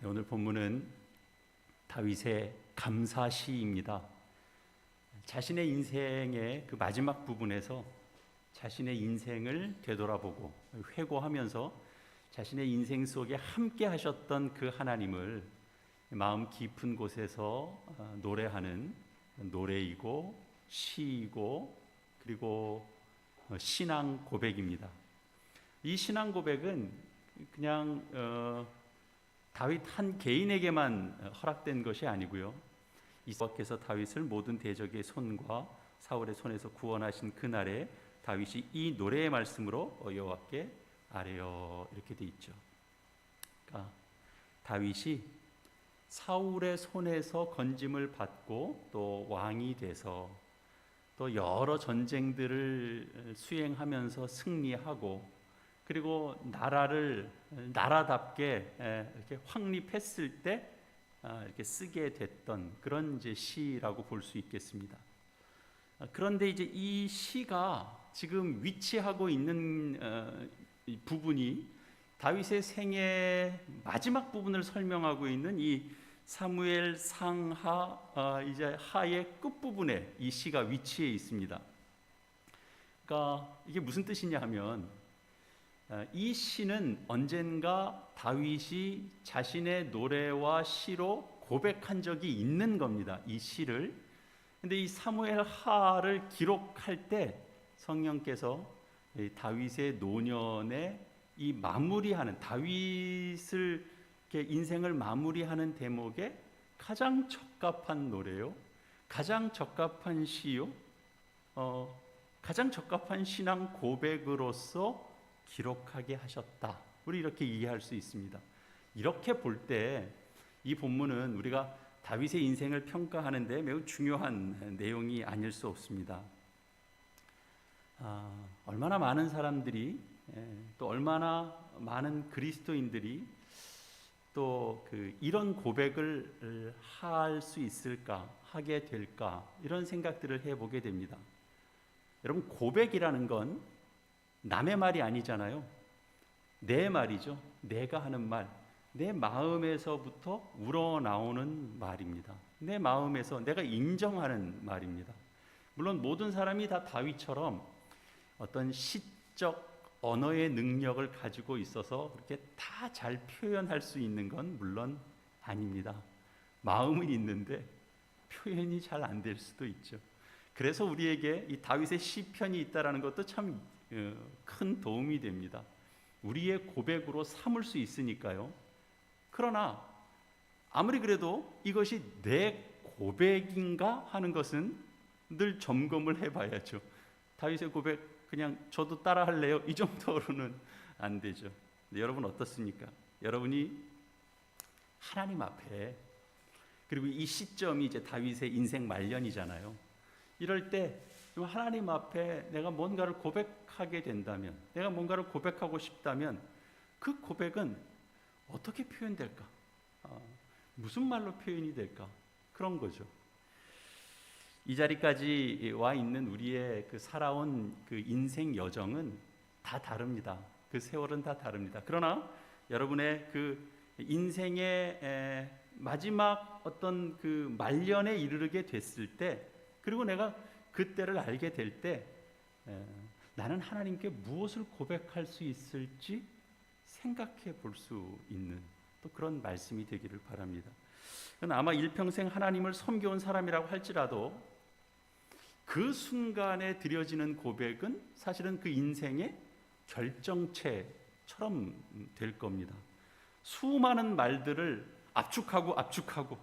오늘 본문은 다윗의 감사시입니다. 자신의 인생의 그 마지막 부분에서 자신의 인생을 되돌아보고 회고하면서 자신의 인생 속에 함께 하셨던 그 하나님을 마음 깊은 곳에서 노래하는 노래이고 시이고 그리고 신앙 고백입니다. 이 신앙 고백은 그냥 다윗 한 개인에게만 허락된 것이 아니고요. 여호와께서 다윗을 모든 대적의 손과 사울의 손에서 구원하신 그날에 다윗이 이 노래의 말씀으로 여호와께 아뢰어 이렇게 돼 있죠. 그러니까 다윗이 사울의 손에서 건짐을 받고 또 왕이 돼서 또 여러 전쟁들을 수행하면서 승리하고 그리고 나라를 나라답게 이렇게 확립했을 때 이렇게 쓰게 됐던 그런 이제 시라고 볼 수 있겠습니다. 그런데 이제 이 시가 지금 위치하고 있는 부분이 다윗의 생애 마지막 부분을 설명하고 있는 이 사무엘 상하 이제 하의 끝 부분에 이 시가 위치해 있습니다. 그러니까 이게 무슨 뜻이냐 하면 이 시는 언젠가 다윗이 자신의 노래와 시로 고백한 적이 있는 겁니다. 이 시를. 근데 이 사무엘 하를 기록할 때 성령께서 다윗의 노년에 이 마무리하는 다윗을 이렇게 인생을 마무리하는 대목에 가장 적합한 노래요. 가장 적합한 시요. 가장 적합한 신앙 고백으로서 기록하게 하셨다. 우리 이렇게 이해할 수 있습니다. 이렇게 볼 때 이 본문은 우리가 다윗의 인생을 평가하는데 매우 중요한 내용이 아닐 수 없습니다. 얼마나 많은 사람들이 또 얼마나 많은 그리스도인들이 또 이런 고백을 할 수 있을까, 하게 될까 이런 생각들을 해보게 됩니다. 여러분, 고백이라는 건 남의 말이 아니잖아요. 내 말이죠. 내가 하는 말, 내 마음에서부터 우러나오는 말입니다. 내 마음에서 내가 인정하는 말입니다. 물론 모든 사람이 다 다윗처럼 어떤 시적 언어의 능력을 가지고 있어서 그렇게 다 잘 표현할 수 있는 건 물론 아닙니다. 마음은 있는데 표현이 잘 안 될 수도 있죠. 그래서 우리에게 이 다윗의 시편이 있다라는 것도 참 큰 도움이 됩니다. 우리의 고백으로 삼을 수 있으니까요. 그러나 아무리 그래도 이것이 내 고백인가 하는 것은 늘 점검을 해봐야죠. 다윗의 고백 그냥 저도 따라할래요 이 정도로는 안 되죠. 근데 여러분 어떻습니까? 여러분이 하나님 앞에, 그리고 이 시점이 이제 다윗의 인생 말년이잖아요. 이럴 때 하나님 앞에 내가 뭔가를 고백하게 된다면, 내가 뭔가를 고백하고 싶다면 그 고백은 어떻게 표현될까? 무슨 말로 표현이 될까? 그런 거죠. 이 자리까지 와 있는 우리의 그 살아온 그 인생 여정은 다 다릅니다. 그 세월은 다 다릅니다. 그러나 여러분의 그 인생의 마지막 어떤 그 말년에 이르게 됐을 때, 그리고 내가 그때를 알게 될 때 나는 하나님께 무엇을 고백할 수 있을지 생각해 볼 수 있는 또 그런 말씀이 되기를 바랍니다. 아마 일평생 하나님을 섬겨온 사람이라고 할지라도 그 순간에 드려지는 고백은 사실은 그 인생의 결정체처럼 될 겁니다. 수많은 말들을 압축하고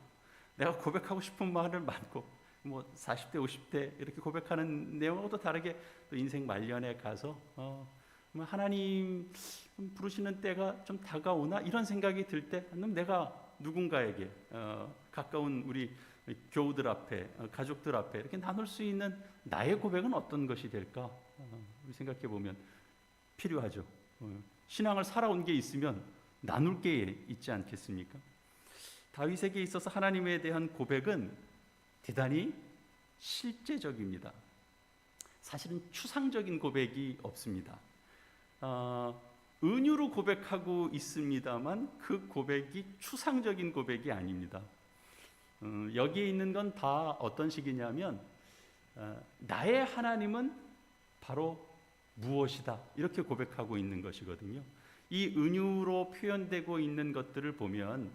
내가 고백하고 싶은 말을 많고 40대 50대 이렇게 고백하는 내용하고도 다르게 또 인생 말년에 가서 하나님 부르시는 때가 좀 다가오나 이런 생각이 들 때 내가 누군가에게 가까운 우리 교우들 앞에 가족들 앞에 이렇게 나눌 수 있는 나의 고백은 어떤 것이 될까? 우리 생각해 보면 필요하죠. 신앙을 살아온 게 있으면 나눌 게 있지 않겠습니까? 다윗에게 있어서 하나님에 대한 고백은 대단히 실제적입니다. 사실은 추상적인 고백이 없습니다. 은유로 고백하고 있습니다만 그 고백이 추상적인 고백이 아닙니다. 여기에 있는 건 다 어떤 식이냐면 나의 하나님은 바로 무엇이다 이렇게 고백하고 있는 것이거든요. 이 은유로 표현되고 있는 것들을 보면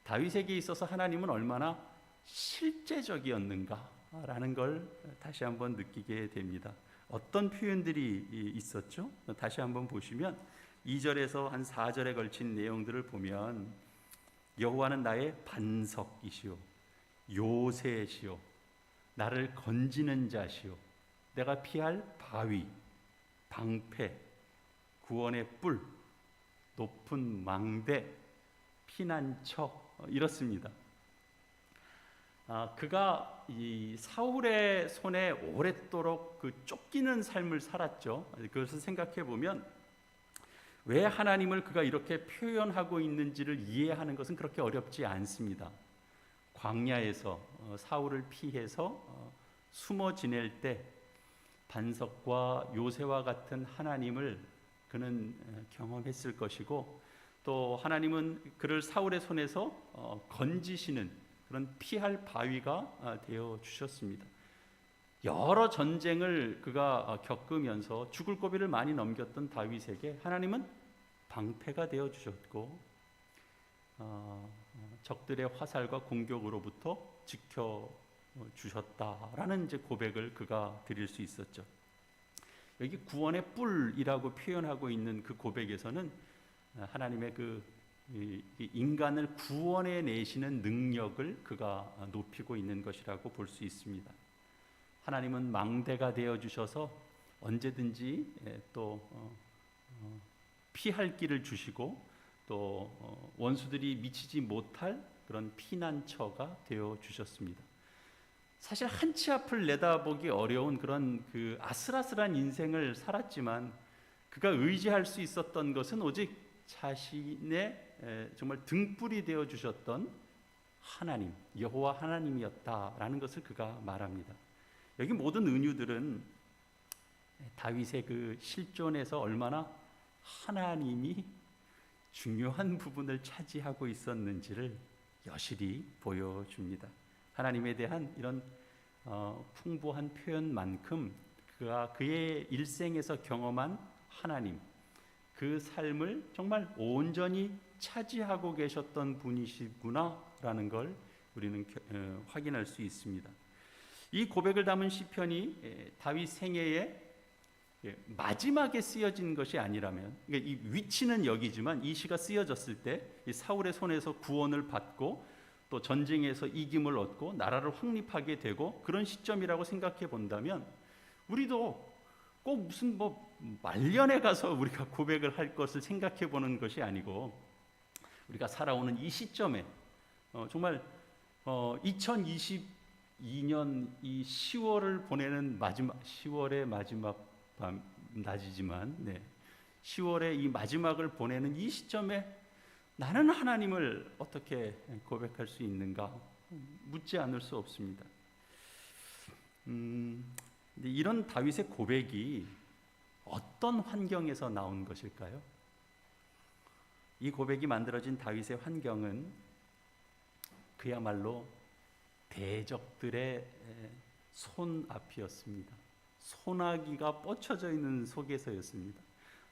다윗에게 있어서 하나님은 얼마나 실제적이었는가라는 걸 다시 한번 느끼게 됩니다. 어떤 표현들이 있었죠? 다시 한번 보시면 2절에서 한 4절에 걸친 내용들을 보면 여호와는 나의 반석이시오 요새시오 나를 건지는 자시오 내가 피할 바위 방패 구원의 뿔 높은 망대 피난처 이렇습니다. 그가 이 사울의 손에 오랫도록 그 쫓기는 삶을 살았죠. 그것을 생각해 보면 왜 하나님을 그가 이렇게 표현하고 있는지를 이해하는 것은 그렇게 어렵지 않습니다. 광야에서 사울을 피해서 숨어 지낼 때 반석과 요새와 같은 하나님을 그는 경험했을 것이고 또 하나님은 그를 사울의 손에서 건지시는 그런 피할 바위가 되어 주셨습니다. 여러 전쟁을 그가 겪으면서 죽을 고비를 많이 넘겼던 다윗에게 하나님은 방패가 되어 주셨고 적들의 화살과 공격으로부터 지켜 주셨다라는 이제 고백을 그가 드릴 수 있었죠. 여기 구원의 뿔이라고 표현하고 있는 그 고백에서는 하나님의 그 인간을 구원해 내시는 능력을 그가 높이고 있는 것이라고 볼 수 있습니다. 하나님은 망대가 되어 주셔서 언제든지 또 피할 길을 주시고 또 원수들이 미치지 못할 그런 피난처가 되어 주셨습니다. 사실 한치 앞을 내다보기 어려운 그런 그 아슬아슬한 인생을 살았지만 그가 의지할 수 있었던 것은 오직 자신의 정말 등불이 되어 주셨던 하나님, 여호와 하나님이었다라는 것을 그가 말합니다. 여기 모든 은유들은 다윗의 그 실존에서 얼마나 하나님이 중요한 부분을 차지하고 있었는지를 여실히 보여줍니다. 하나님에 대한 이런 풍부한 표현만큼 그가 그의 일생에서 경험한 하나님, 그 삶을 정말 온전히 차지하고 계셨던 분이시구나라는 걸 우리는 확인할 수 있습니다. 이 고백을 담은 시편이 다윗 생애의 마지막에 쓰여진 것이 아니라면, 그러니까 이 위치는 여기지만 이 시가 쓰여졌을 때 이 사울의 손에서 구원을 받고 또 전쟁에서 이김을 얻고 나라를 확립하게 되고 그런 시점이라고 생각해 본다면 우리도 꼭 무슨 말년에 가서 우리가 고백을 할 것을 생각해 보는 것이 아니고 우리가 살아오는 이 시점에 정말 2022년 이 10월을 보내는 10월의 마지막 낮이지만 10월의 이 마지막을 보내는 이 시점에 나는 하나님을 어떻게 고백할 수 있는가 묻지 않을 수 없습니다. 이런 다윗의 고백이 어떤 환경에서 나온 것일까요? 이 고백이 만들어진 다윗의 환경은 그야말로 대적들의 손앞이었습니다. 소나기가 뻗쳐져 있는 속에서였습니다.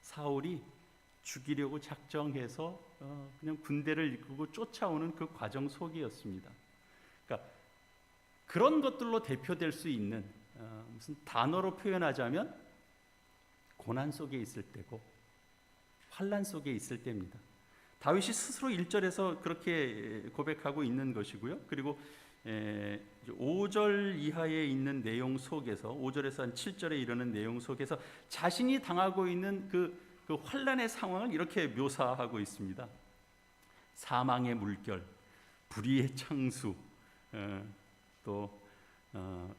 사울이 죽이려고 작정해서 그냥 군대를 이끌고 쫓아오는 그 과정 속이었습니다. 그러니까 그런 것들로 대표될 수 있는 무슨 단어로 표현하자면 고난 속에 있을 때고 환난 속에 있을 때입니다. 다윗이 스스로 1절에서 그렇게 고백하고 있는 것이고요. 그리고 5절 이하에 있는 내용 속에서 5절에서 한 7절에 이르는 내용 속에서 자신이 당하고 있는 그 환난의 상황을 이렇게 묘사하고 있습니다. 사망의 물결, 불의의 창수, 또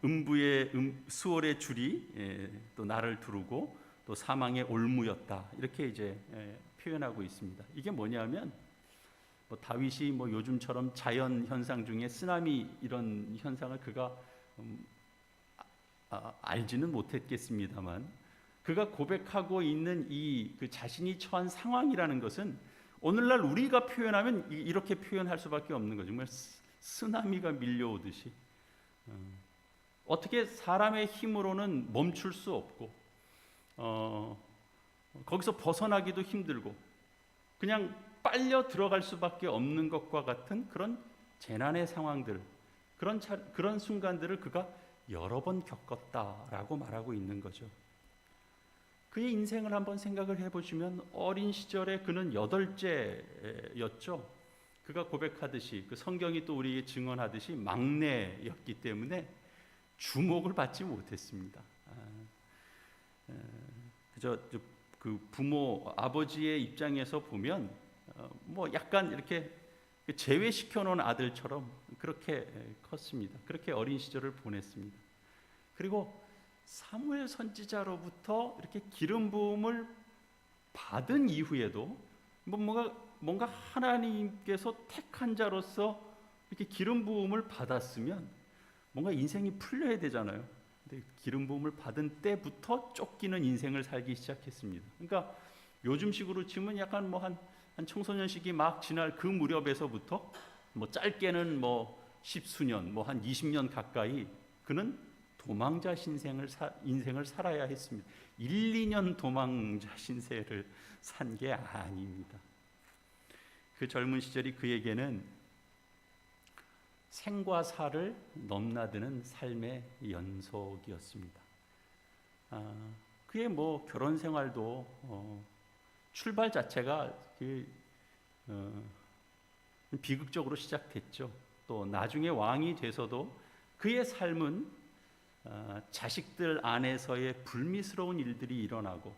음부의 수월의 줄이 또 나를 두르고 또 사망의 올무였다 이렇게 이제 표현하고 있습니다. 이게 뭐냐면 다윗이 요즘처럼 자연 현상 중에 쓰나미 이런 현상을 그가 알지는 못했겠습니다만 그가 고백하고 있는 이 그 자신이 처한 상황이라는 것은 오늘날 우리가 표현하면 이렇게 표현할 수밖에 없는 거죠. 정말 쓰나미가 밀려오듯이 어떻게 사람의 힘으로는 멈출 수 없고 거기서 벗어나기도 힘들고 그냥 빨려 들어갈 수밖에 없는 것과 같은 그런 재난의 상황들, 그런 순간들을 그가 여러 번 겪었다라고 말하고 있는 거죠. 그의 인생을 한번 생각을 해보시면 어린 시절에 그는 8째였죠. 그가 고백하듯이 그 성경이 또 우리에게 증언하듯이 막내였기 때문에 주목을 받지 못했습니다. 그저 그 부모 아버지의 입장에서 보면 뭐 약간 이렇게 제외시켜 놓은 아들처럼 그렇게 컸습니다. 그렇게 어린 시절을 보냈습니다. 그리고 사무엘 선지자로부터 이렇게 기름 부음을 받은 이후에도 뭔가 하나님께서 택한 자로서 이렇게 기름 부음을 받았으면 뭔가 인생이 풀려야 되잖아요. 근데 기름 부음을 받은 때부터 쫓기는 인생을 살기 시작했습니다. 그러니까 요즘식으로 치면 약간 뭐 한 청소년 시기 막 지날 그 무렵에서부터 뭐 짧게는 뭐 십수년, 뭐 한 20년 가까이 그는 도망자 인생을 살아야 했습니다. 1, 2년 도망자 신세를 산 게 아닙니다. 그 젊은 시절이 그에게는 생과 사를 넘나드는 삶의 연속이었습니다. 그의 뭐 결혼 생활도 출발 자체가 비극적으로 시작됐죠. 또 나중에 왕이 돼서도 그의 삶은 자식들 안에서의 불미스러운 일들이 일어나고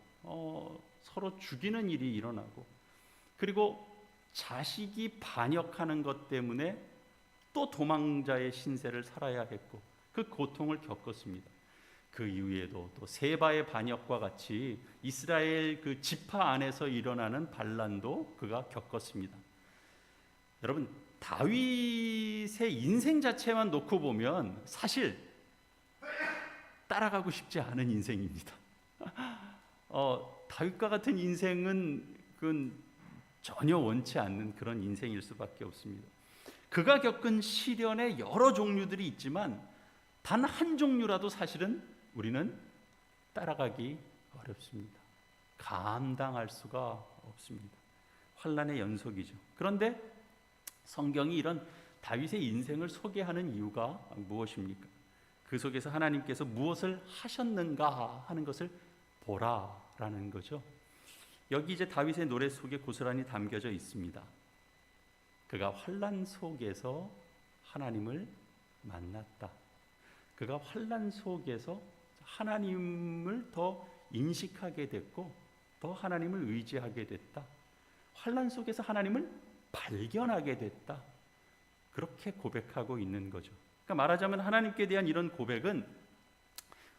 서로 죽이는 일이 일어나고 그리고 자식이 반역하는 것 때문에 또 도망자의 신세를 살아야 했고 그 고통을 겪었습니다. 그 이후에도 또 세바의 반역과 같이 이스라엘 그 지파 안에서 일어나는 반란도 그가 겪었습니다. 여러분, 다윗의 인생 자체만 놓고 보면 사실 따라가고 싶지 않은 인생입니다. 다윗과 같은 인생은 그건 전혀 원치 않는 그런 인생일 수밖에 없습니다. 그가 겪은 시련의 여러 종류들이 있지만 단 한 종류라도 사실은 우리는 따라가기 어렵습니다. 감당할 수가 없습니다. 환난의 연속이죠. 그런데 성경이 이런 다윗의 인생을 소개하는 이유가 무엇입니까? 그 속에서 하나님께서 무엇을 하셨는가 하는 것을 보라라는 거죠. 여기 이제 다윗의 노래 속에 고스란히 담겨져 있습니다. 그가 환난 속에서 하나님을 만났다. 그가 환난 속에서 하나님을 더 인식하게 됐고 더 하나님을 의지하게 됐다. 환난 속에서 하나님을 발견하게 됐다. 그렇게 고백하고 있는 거죠. 그러니까 말하자면 하나님께 대한 이런 고백은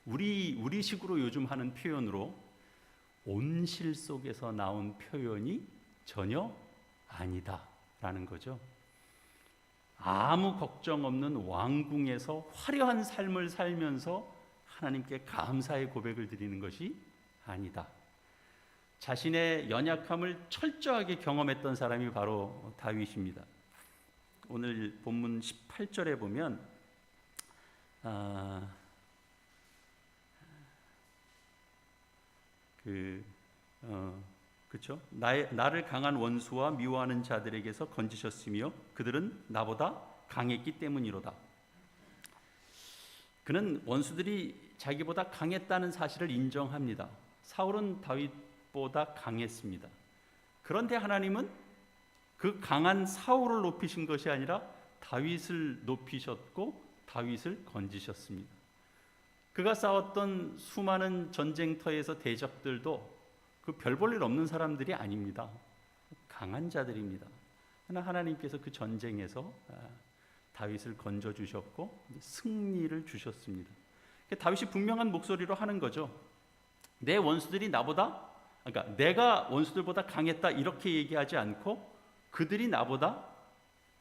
우리식으로 요즘 하는 표현으로 온실 속에서 나온 표현이 전혀 아니다라는 거죠. 아무 걱정 없는 왕궁에서 화려한 삶을 살면서 하나님께 감사의 고백을 드리는 것이 아니다. 자신의 연약함을 철저하게 경험했던 사람이 바로 다윗입니다. 오늘 본문 18절에 보면 그렇죠? 나를 강한 원수와 미워하는 자들에게서 건지셨으며 그들은 나보다 강했기 때문이로다. 그는 원수들이 자기보다 강했다는 사실을 인정합니다. 사울은 다윗보다 강했습니다. 그런데 하나님은 그 강한 사울을 높이신 것이 아니라 다윗을 높이셨고 다윗을 건지셨습니다. 그가 싸웠던 수많은 전쟁터에서 대적들도 그 별 볼 일 없는 사람들이 아닙니다. 강한 자들입니다. 그러나 하나님께서 그 전쟁에서 다윗을 건져주셨고 승리를 주셨습니다. 다윗이 분명한 목소리로 하는 거죠. 내 원수들이 그러니까 내가 원수들보다 강했다 이렇게 얘기하지 않고 그들이 나보다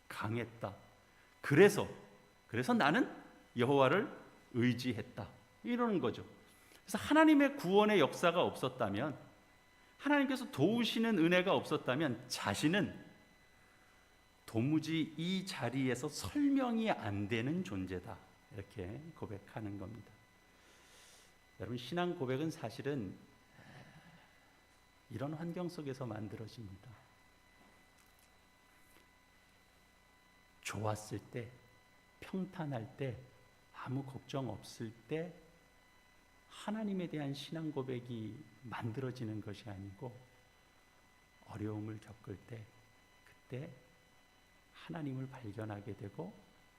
강했다. 그래서 나는 여호와를 의지했다. 이러는 거죠. 그래서 하나님의 구원의 역사가 없었다면, 하나님께서 도우시는 은혜가 없었다면 자신은 도무지 이 자리에서 설명이 안 되는 존재다, 이렇게 고백하는 겁니다. 여러분, 신앙 고백은 사실은 이런 환경 속에서 만들어집니다. 좋았을 때, 평탄할 때, 아무 걱정 없을 때 하나님에 대한 신앙 고백이 만들어지는 것이 아니고, 어려움을 겪을 때, 그때 하나님을 발견하게 되고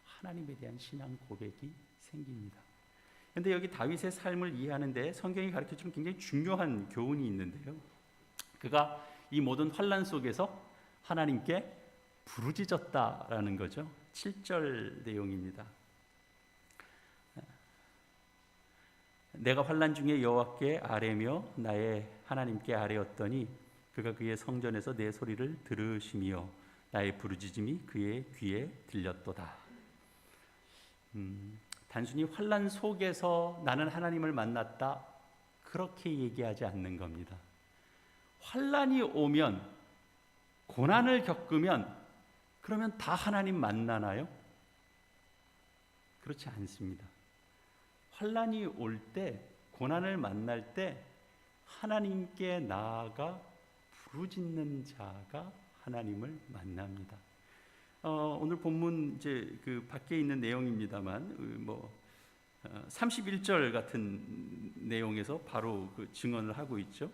하나님에 대한 신앙 고백이 생깁니다. 그런데 여기 다윗의 삶을 이해하는데 성경이 가르쳐주는 굉장히 중요한 교훈이 있는데요, 그가 이 모든 환난 속에서 하나님께 부르짖었다라는 거죠. 7절 내용입니다. 내가 환난 중에 여호와께 아뢰며 나의 하나님께 아뢰었더니 그가 그의 성전에서 내 소리를 들으시며 나의 부르짖음이 그의 귀에 들렸도다. 단순히 환난 속에서 나는 하나님을 만났다, 그렇게 얘기하지 않는 겁니다. 환난이 오면, 고난을 겪으면 그러면 다 하나님 만나나요? 그렇지 않습니다. 환난이 올 때, 고난을 만날 때 하나님께 나아가 부르짖는 자가 하나님을 만납니다. 오늘 본문 이제 그 밖에 있는 내용입니다만 31절 같은 내용에서 바로 그 증언을 하고 있죠.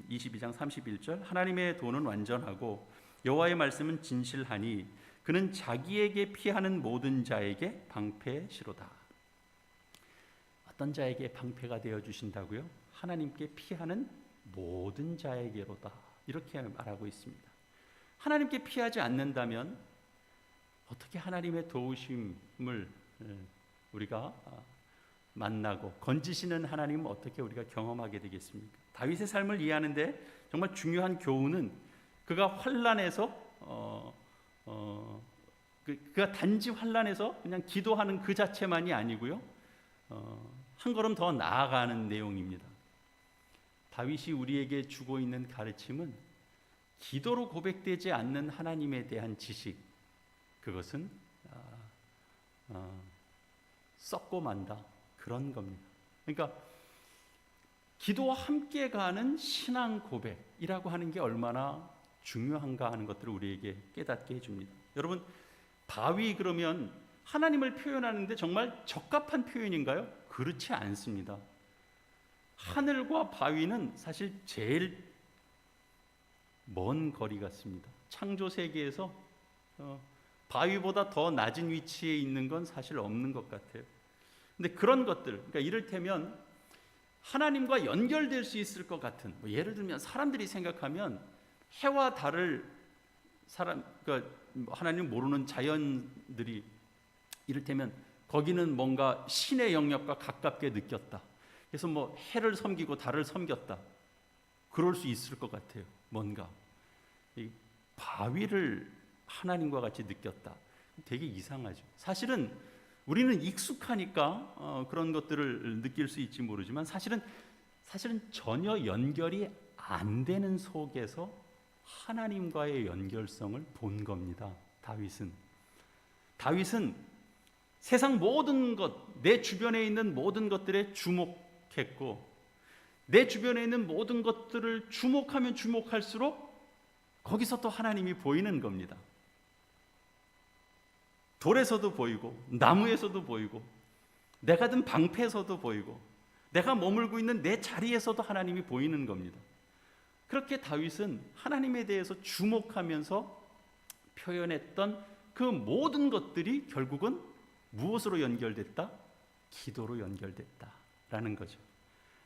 22장 31절, 하나님의 도는 완전하고 여호와의 말씀은 진실하니 그는 자기에게 피하는 모든 자에게 방패시로다. 어떤 자에게 방패가 되어 주신다고요? 하나님께 피하는 모든 자에게로다, 이렇게 말하고 있습니다. 하나님께 피하지 않는다면 어떻게 하나님의 도우심을 우리가 만나고 건지시는 하나님은 어떻게 우리가 경험하게 되겠습니까? 다윗의 삶을 이해하는데 정말 중요한 교훈은 그가 환난에서 그가 단지 환난에서 그냥 기도하는 그 자체만이 아니고요, 한 걸음 더 나아가는 내용입니다. 다윗이 우리에게 주고 있는 가르침은 기도로 고백되지 않는 하나님에 대한 지식, 그것은 썩고 만다, 그런 겁니다. 그러니까 기도와 함께 가는 신앙 고백이라고 하는 게 얼마나 중요한가 하는 것들을 우리에게 깨닫게 해줍니다. 여러분, 바위 그러면 하나님을 표현하는데 정말 적합한 표현인가요? 그렇지 않습니다. 하늘과 바위는 사실 제일 먼 거리 같습니다. 창조 세계에서 바위보다 더 낮은 위치에 있는 건 사실 없는 것 같아요. 근데 그런 것들, 그러니까 이를테면 하나님과 연결될 수 있을 것 같은, 예를 들면 사람들이 생각하면 해와 달을 그러니까 하나님 모르는 자연들이, 이를테면 거기는 뭔가 신의 영역과 가깝게 느꼈다, 그래서 해를 섬기고 달을 섬겼다, 그럴 수 있을 것 같아요. 뭔가 이 바위를 하나님과 같이 느꼈다, 되게 이상하죠. 사실은 우리는 익숙하니까 그런 것들을 느낄 수 있지 모르지만 사실은 전혀 연결이 안 되는 속에서 하나님과의 연결성을 본 겁니다. 다윗은 세상 모든 것, 내 주변에 있는 모든 것들에 주목했고, 내 주변에 있는 모든 것들을 주목하면 주목할수록 거기서 또 하나님이 보이는 겁니다. 돌에서도 보이고, 나무에서도 보이고, 내가 든 방패에서도 보이고, 내가 머물고 있는 내 자리에서도 하나님이 보이는 겁니다. 그렇게 다윗은 하나님에 대해서 주목하면서 표현했던 그 모든 것들이 결국은 무엇으로 연결됐다? 기도로 연결됐다라는 거죠.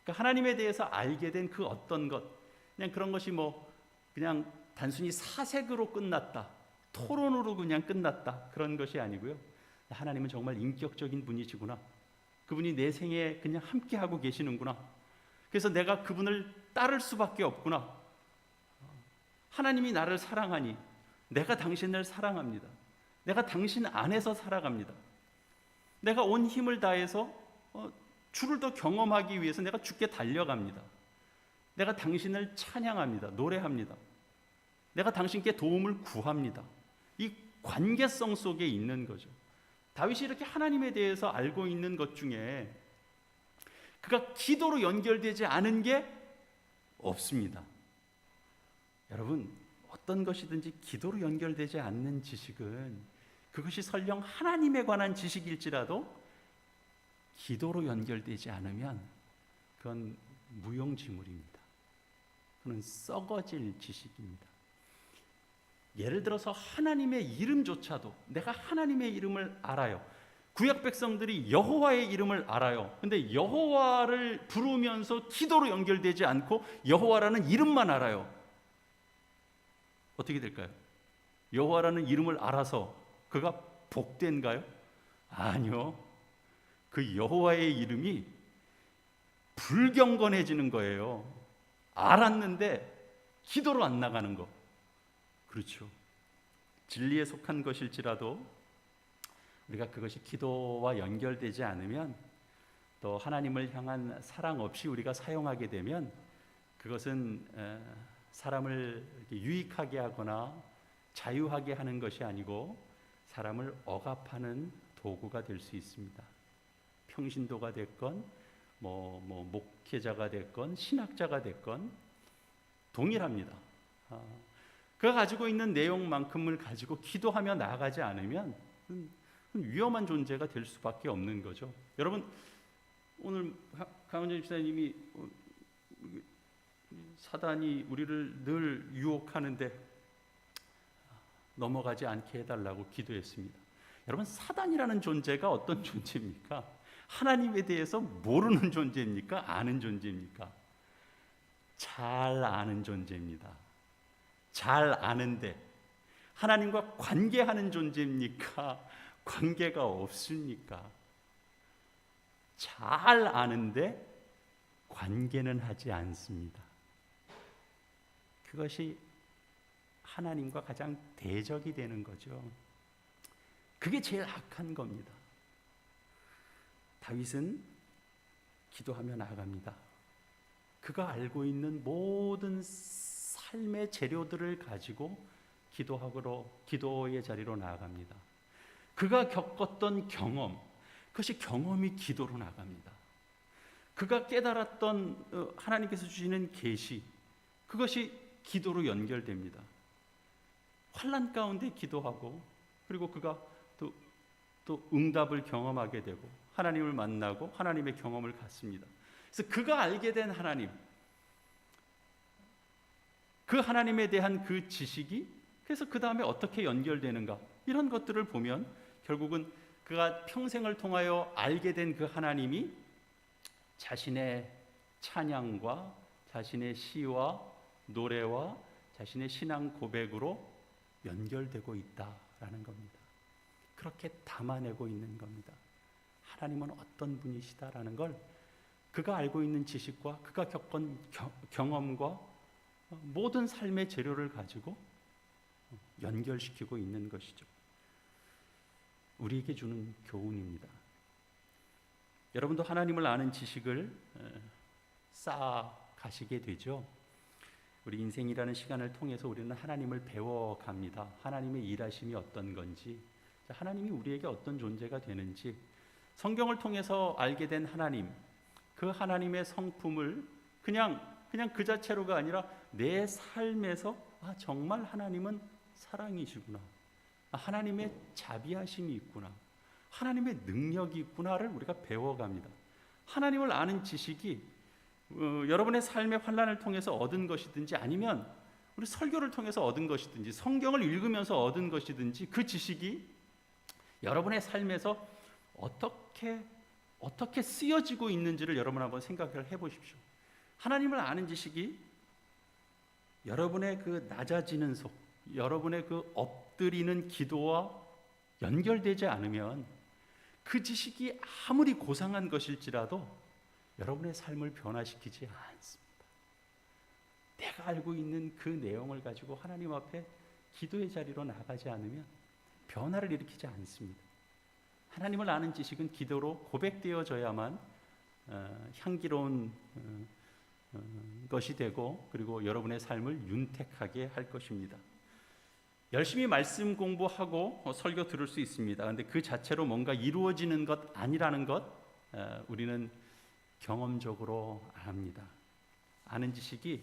그러니까 하나님에 대해서 알게 된 그 어떤 것, 그냥 그런 것이 그냥 단순히 사색으로 끝났다, 토론으로 그냥 끝났다, 그런 것이 아니고요, 하나님은 정말 인격적인 분이시구나, 그분이 내 생에 그냥 함께하고 계시는구나, 그래서 내가 그분을 따를 수밖에 없구나, 하나님이 나를 사랑하니 내가 당신을 사랑합니다, 내가 당신 안에서 살아갑니다, 내가 온 힘을 다해서 주를 더 경험하기 위해서 내가 주께 달려갑니다. 내가 당신을 찬양합니다. 노래합니다. 내가 당신께 도움을 구합니다. 이 관계성 속에 있는 거죠. 다윗이 이렇게 하나님에 대해서 알고 있는 것 중에 그가 기도로 연결되지 않은 게 없습니다. 여러분, 어떤 것이든지 기도로 연결되지 않는 지식은 그것이 설령 하나님에 관한 지식일지라도 기도로 연결되지 않으면 그건 무용지물입니다. 그건 썩어질 지식입니다. 예를 들어서 하나님의 이름조차도 내가 하나님의 이름을 알아요. 구약 백성들이 여호와의 이름을 알아요. 근데 여호와를 부르면서 기도로 연결되지 않고 여호와라는 이름만 알아요. 어떻게 될까요? 여호와라는 이름을 알아서 그가 복된가요? 아니요. 그 여호와의 이름이 불경건해지는 거예요. 알았는데 기도로 안 나가는 거. 그렇죠. 진리에 속한 것일지라도 우리가 그것이 기도와 연결되지 않으면, 또 하나님을 향한 사랑 없이 우리가 사용하게 되면 그것은 사람을 유익하게 하거나 자유하게 하는 것이 아니고 사람을 억압하는 도구가 될 수 있습니다. 평신도가 됐건 목회자가 됐건 신학자가 됐건 동일합니다. 그가 가지고 있는 내용만큼을 가지고 기도하며 나아가지 않으면 위험한 존재가 될 수밖에 없는 거죠. 여러분, 오늘 강원전 집사님이 사단이 우리를 늘 유혹하는데 넘어가지 않게 해달라고 기도했습니다. 여러분, 사단이라는 존재가 어떤 존재입니까? 하나님에 대해서 모르는 존재입니까? 아는 존재입니까? 잘 아는 존재입니다. 잘 아는데 하나님과 관계하는 존재입니까? 관계가 없습니까? 잘 아는데 관계는 하지 않습니다. 그것이 하나님과 가장 대적이 되는 거죠. 그게 제일 악한 겁니다. 다윗은 기도하며 나아갑니다. 그가 알고 있는 모든 삶의 재료들을 가지고 기도의 자리로 나아갑니다. 그가 겪었던 경험, 그것이 경험이 기도로 나갑니다. 그가 깨달았던 하나님께서 주시는 계시, 그것이 기도로 연결됩니다. 환난 가운데 기도하고, 그리고 그가 또 응답을 경험하게 되고 하나님을 만나고 하나님의 경험을 갖습니다. 그래서 그가 알게 된 하나님, 그 하나님에 대한 그 지식이 그래서 그 다음에 어떻게 연결되는가, 이런 것들을 보면 결국은 그가 평생을 통하여 알게 된 그 하나님이 자신의 찬양과 자신의 시와 노래와 자신의 신앙 고백으로 연결되고 있다라는 겁니다. 그렇게 담아내고 있는 겁니다. 하나님은 어떤 분이시다라는 걸 그가 알고 있는 지식과 그가 겪은 경험과 모든 삶의 재료를 가지고 연결시키고 있는 것이죠. 우리에게 주는 교훈입니다. 여러분도 하나님을 아는 지식을 쌓아 가시게 되죠. 우리 인생이라는 시간을 통해서 우리는 하나님을 배워갑니다. 하나님의 일하심이 어떤 건지, 하나님이 우리에게 어떤 존재가 되는지, 성경을 통해서 알게 된 하나님, 그 하나님의 성품을 그냥 그 자체로가 아니라 내 삶에서 정말 하나님은 사랑이시구나, 하나님의 자비하심이 있구나, 하나님의 능력이 있구나를 우리가 배워갑니다. 하나님을 아는 지식이 여러분의 삶의 환난을 통해서 얻은 것이든지, 아니면 우리 설교를 통해서 얻은 것이든지, 성경을 읽으면서 얻은 것이든지, 그 지식이 여러분의 삶에서 어떻게 쓰여지고 있는지를 여러분 한번 생각을 해보십시오. 하나님을 아는 지식이 여러분의 그 낮아지는 속, 여러분의 그 엎드리는 기도와 연결되지 않으면 그 지식이 아무리 고상한 것일지라도 여러분의 삶을 변화시키지 않습니다. 내가 알고 있는 그 내용을 가지고 하나님 앞에 기도의 자리로 나가지 않으면 변화를 일으키지 않습니다. 하나님을 아는 지식은 기도로 고백되어져야만 향기로운 것이 되고 그리고 여러분의 삶을 윤택하게 할 것입니다. 열심히 말씀 공부하고 설교 들을 수 있습니다. 그런데 그 자체로 뭔가 이루어지는 것 아니라는 것 우리는 경험적으로 압니다. 아는 지식이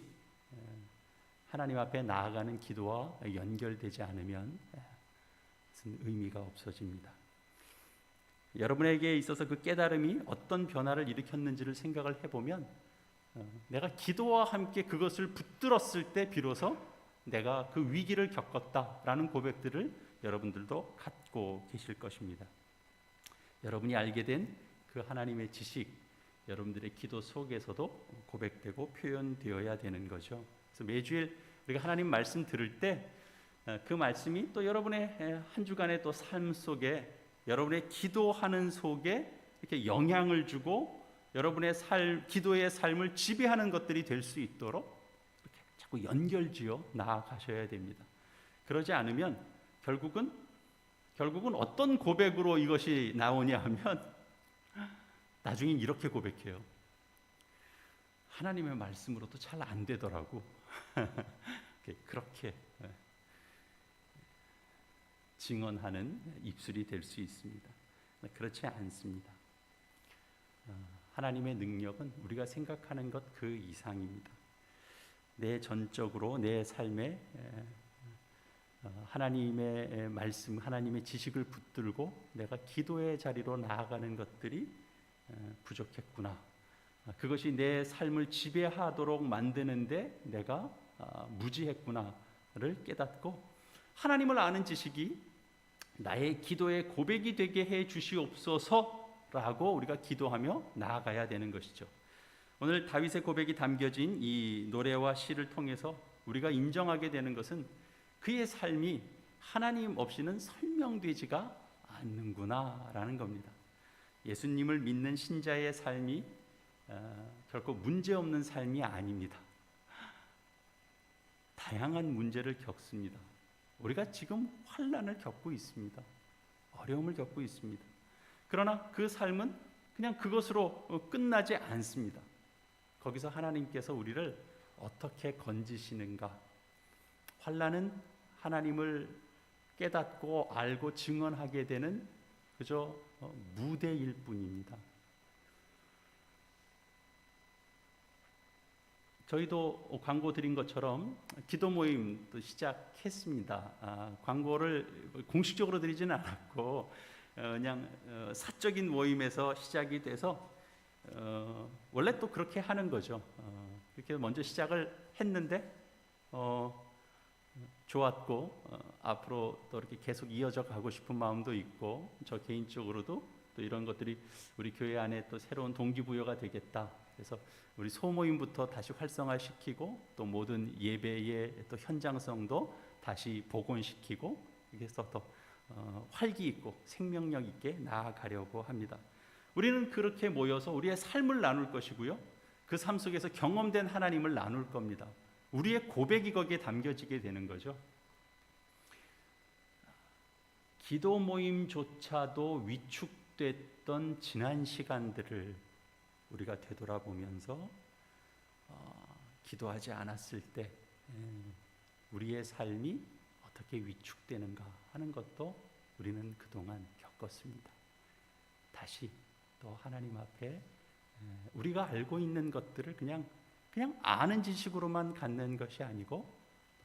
하나님 앞에 나아가는 기도와 연결되지 않으면 무슨 의미가 없어집니다. 여러분에게 있어서 그 깨달음이 어떤 변화를 일으켰는지를 생각을 해보면 내가 기도와 함께 그것을 붙들었을 때 비로소 내가 그 위기를 겪었다라는 고백들을 여러분들도 갖고 계실 것입니다. 여러분이 알게 된 그 하나님의 지식, 여러분들의 기도 속에서도 고백되고 표현되어야 되는 거죠. 그래서 매주일 우리가 하나님 말씀 들을 때 그 말씀이 또 여러분의 한 주간의 또 삶 속에 여러분의 기도하는 속에 이렇게 영향을 주고 여러분의 기도의 삶을 지배하는 것들이 될 수 있도록 이렇게 자꾸 연결지어 나아가셔야 됩니다. 그러지 않으면 결국은 어떤 고백으로 이것이 나오냐 하면 나중엔 이렇게 고백해요. 하나님의 말씀으로도 잘 안 되더라고. 그렇게 증언하는 입술이 될 수 있습니다. 그렇지 않습니다. 하나님의 능력은 우리가 생각하는 것 그 이상입니다. 내 전적으로 내 삶에 하나님의 말씀, 하나님의 지식을 붙들고 내가 기도의 자리로 나아가는 것들이 부족했구나. 그것이 내 삶을 지배하도록 만드는데 내가 무지했구나를 깨닫고 하나님을 아는 지식이 나의 기도의 고백이 되게 해 주시옵소서라고 우리가 기도하며 나아가야 되는 것이죠. 오늘 다윗의 고백이 담겨진 이 노래와 시를 통해서 우리가 인정하게 되는 것은 그의 삶이 하나님 없이는 설명되지가 않는구나라는 겁니다. 예수님을 믿는 신자의 삶이 결코 문제없는 삶이 아닙니다. 다양한 문제를 겪습니다. 우리가 지금 환난을 겪고 있습니다. 어려움을 겪고 있습니다. 그러나 그 삶은 그냥 그것으로 끝나지 않습니다. 거기서 하나님께서 우리를 어떻게 건지시는가? 환난은 하나님을 깨닫고 알고 증언하게 되는 그저 무대일 뿐입니다. 저희도 광고 드린 것처럼 기도 모임도 시작했습니다. 광고를 공식적으로 드리지는 않았고 그냥 사적인 모임에서 시작이 돼서 원래 또 그렇게 하는 거죠. 그렇게 먼저 시작을 했는데 좋았고 앞으로 또 이렇게 계속 이어져 가고 싶은 마음도 있고 저 개인적으로도 또 이런 것들이 우리 교회 안에 또 새로운 동기부여가 되겠다. 그래서 우리 소모임부터 다시 활성화시키고 또 모든 예배의 또 현장성도 다시 복원시키고 그래서 더 활기 있고 생명력 있게 나아가려고 합니다. 우리는 그렇게 모여서 우리의 삶을 나눌 것이고요. 그 삶 속에서 경험된 하나님을 나눌 겁니다. 우리의 고백이 거기에 담겨지게 되는 거죠. 기도 모임조차도 위축됐던 지난 시간들을 우리가 되돌아보면서 기도하지 않았을 때 우리의 삶이 어떻게 위축되는가 하는 것도 우리는 그동안 겪었습니다. 다시 또 하나님 앞에 우리가 알고 있는 것들을 그냥 아는 지식으로만 갖는 것이 아니고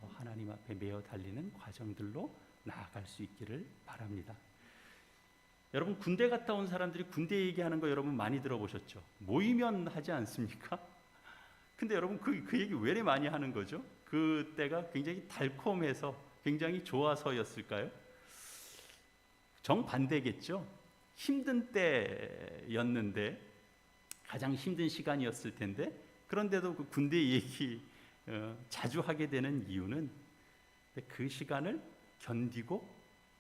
또 하나님 앞에 매어 달리는 과정들로 나아갈 수 있기를 바랍니다. 여러분 군대 갔다 온 사람들이 군대 얘기하는 거 여러분 많이 들어보셨죠? 모이면 하지 않습니까? 근데 여러분 그 얘기 왜 이렇게 많이 하는 거죠? 그때가 굉장히 달콤해서 굉장히 좋아서였을까요? 정반대겠죠. 힘든 때였는데 가장 힘든 시간이었을 텐데 그런데도 그 군대 얘기 자주 하게 되는 이유는 그 시간을 견디고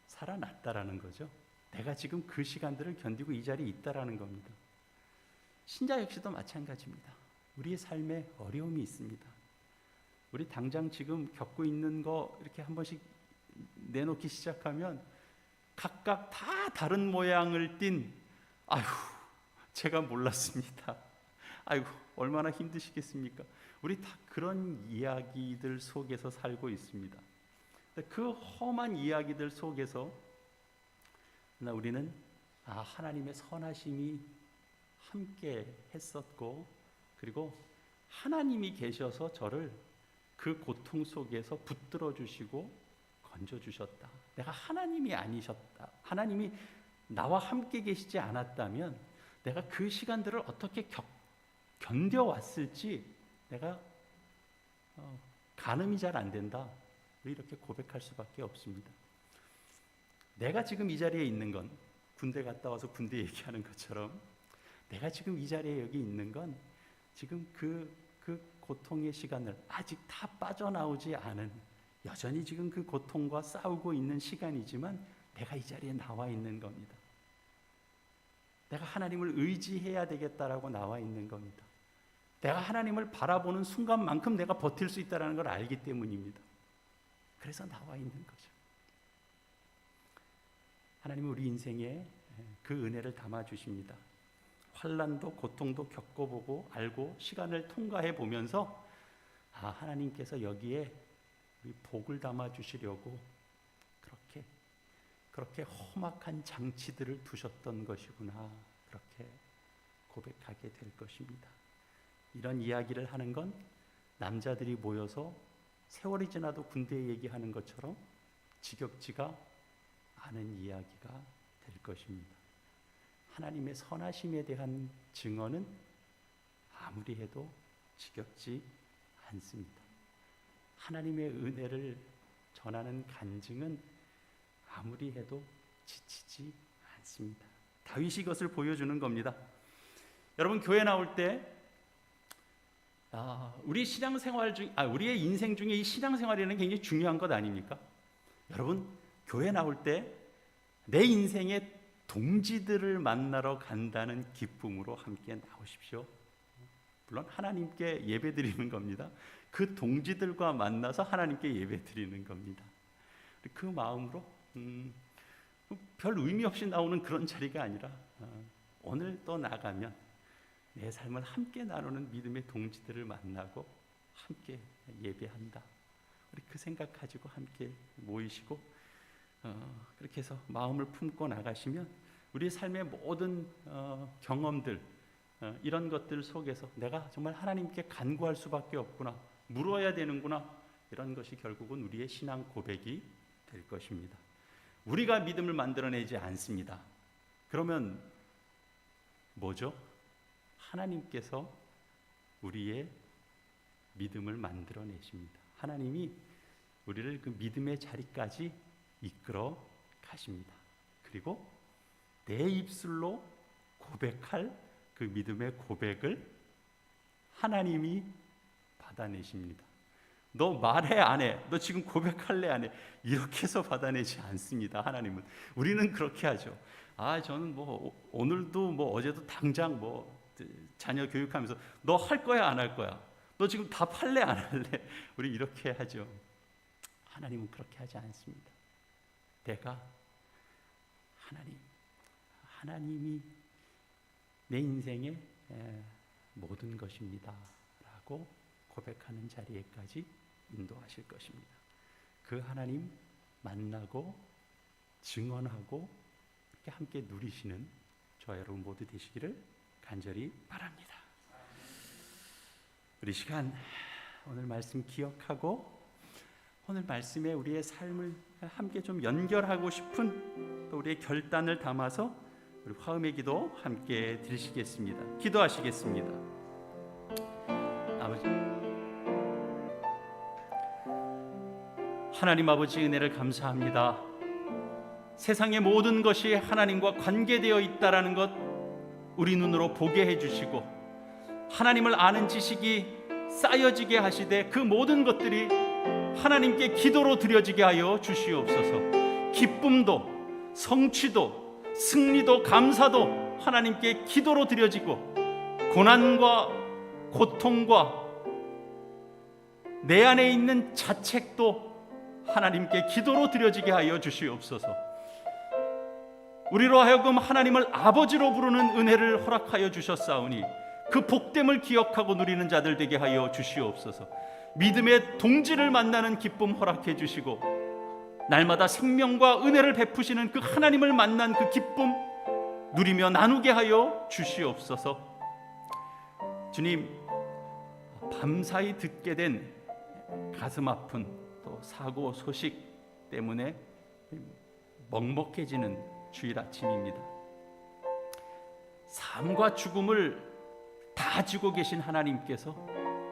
살아났다라는 거죠. 내가 지금 그 시간들을 견디고 이 자리에 있다라는 겁니다. 신자 역시도 마찬가지입니다. 우리의 삶에 어려움이 있습니다. 우리 당장 지금 겪고 있는 거 이렇게 한 번씩 내놓기 시작하면 각각 다 다른 모양을 띤 아휴 제가 몰랐습니다. 아이고, 얼마나 힘드시겠습니까? 우리 다 그런 이야기들 속에서 살고 있습니다. 그 험한 이야기들 속에서 우리는 하나님의 선하심이 함께 했었고, 그리고 하나님이 계셔서 저를 그 고통 속에서 붙들어 주시고 건져 주셨다. 내가 하나님이 아니셨다. 하나님이 나와 함께 계시지 않았다면 내가 그 시간들을 어떻게 견뎌왔을지 내가 가늠이 잘 안 된다. 이렇게 고백할 수밖에 없습니다. 내가 지금 이 자리에 있는 건, 군대 갔다 와서 군대 얘기하는 것처럼, 내가 지금 이 자리에 여기 있는 건 지금 그 고통의 시간을 아직 다 빠져나오지 않은, 여전히 지금 그 고통과 싸우고 있는 시간이지만 내가 이 자리에 나와 있는 겁니다. 내가 하나님을 의지해야 되겠다라고 나와 있는 겁니다. 내가 하나님을 바라보는 순간만큼 내가 버틸 수 있다는 걸 알기 때문입니다. 그래서 나와 있는 거죠. 하나님은 우리 인생에 그 은혜를 담아 주십니다. 환난도 고통도 겪어보고 알고 시간을 통과해 보면서 하나님께서 여기에 우리 복을 담아 주시려고 그렇게 험악한 장치들을 두셨던 것이구나, 그렇게 고백하게 될 것입니다. 이런 이야기를 하는 건 남자들이 모여서 세월이 지나도 군대 얘기하는 것처럼 지겹지가 않은 이야기가 될 것입니다. 하나님의 선하심에 대한 증언은 아무리 해도 지겹지 않습니다. 하나님의 은혜를 전하는 간증은 아무리 해도 지치지 않습니다. 다윗이 이것을 보여주는 겁니다. 여러분, 교회 나올 때 우리 신앙생활 중, 우리의 인생 중에 이 신앙생활이라는 굉장히 중요한 것 아닙니까? 여러분, 교회 나올 때 내 인생의 동지들을 만나러 간다는 기쁨으로 함께 나오십시오. 물론 하나님께 예배드리는 겁니다. 그 동지들과 만나서 하나님께 예배드리는 겁니다. 그 마음으로 별 의미 없이 나오는 그런 자리가 아니라 오늘 또 나가면 내 삶을 함께 나누는 믿음의 동지들을 만나고 함께 예배한다. 우리 그 생각 가지고 함께 모이시고 그렇게 해서 마음을 품고 나가시면 우리 삶의 모든 경험들, 이런 것들 속에서 내가 정말 하나님께 간구할 수밖에 없구나, 물어야 되는구나, 이런 것이 결국은 우리의 신앙 고백이 될 것입니다. 우리가 믿음을 만들어내지 않습니다. 그러면 뭐죠? 하나님께서 우리의 믿음을 만들어내십니다. 하나님이 우리를 그 믿음의 자리까지 이끌어 가십니다. 그리고 내 입술로 고백할 그 믿음의 고백을 하나님이 받아내십니다. 너 말해 안 해? 너 지금 고백할래 안 해? 이렇게 해서 받아내지 않습니다. 하나님은. 우리는 그렇게 하죠. 저는 뭐 오늘도 뭐 어제도 당장 뭐 자녀 교육하면서 너 할 거야 안 할 거야? 너 지금 답할래 안 할래? 우리 이렇게 하죠. 하나님은 그렇게 하지 않습니다. 내가 하나님이 내 인생의 모든 것입니다 라고 고백하는 자리에까지 인도하실 것입니다. 그 하나님 만나고 증언하고 이렇게 함께 누리시는 저와 여러분 모두 되시기를 간절히 바랍니다. 우리 시간 오늘 말씀 기억하고 오늘 말씀에 우리의 삶을 함께 좀 연결하고 싶은 또 우리의 결단을 담아서 우리 화음의 기도 함께 드리시겠습니다. 기도하시겠습니다. 아버지, 하나님 아버지 은혜를 감사합니다. 세상의 모든 것이 하나님과 관계되어 있다라는 것 우리 눈으로 보게 해주시고 하나님을 아는 지식이 쌓여지게 하시되 그 모든 것들이 하나님께 기도로 드려지게 하여 주시옵소서. 기쁨도 성취도 승리도 감사도 하나님께 기도로 드려지고 고난과 고통과 내 안에 있는 자책도 하나님께 기도로 드려지게 하여 주시옵소서. 우리로 하여금 하나님을 아버지로 부르는 은혜를 허락하여 주셨사오니 그 복됨을 기억하고 누리는 자들 되게 하여 주시옵소서. 믿음의 동지를 만나는 기쁨 허락해 주시고 날마다 생명과 은혜를 베푸시는 그 하나님을 만난 그 기쁨 누리며 나누게 하여 주시옵소서. 주님, 밤사이 듣게 된 가슴 아픈 또 사고 소식 때문에 먹먹해지는 주일 아침입니다. 삶과 죽음을 다 지고 계신 하나님께서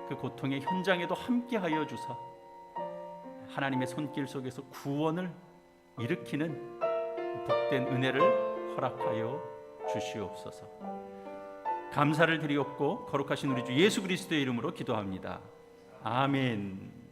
그 고통의 현장에도 함께하여 주사 하나님의 손길 속에서 구원을 일으키는 복된 은혜를 허락하여 주시옵소서. 감사를 드리옵고 거룩하신 우리 주 예수 그리스도의 이름으로 기도합니다. 아멘.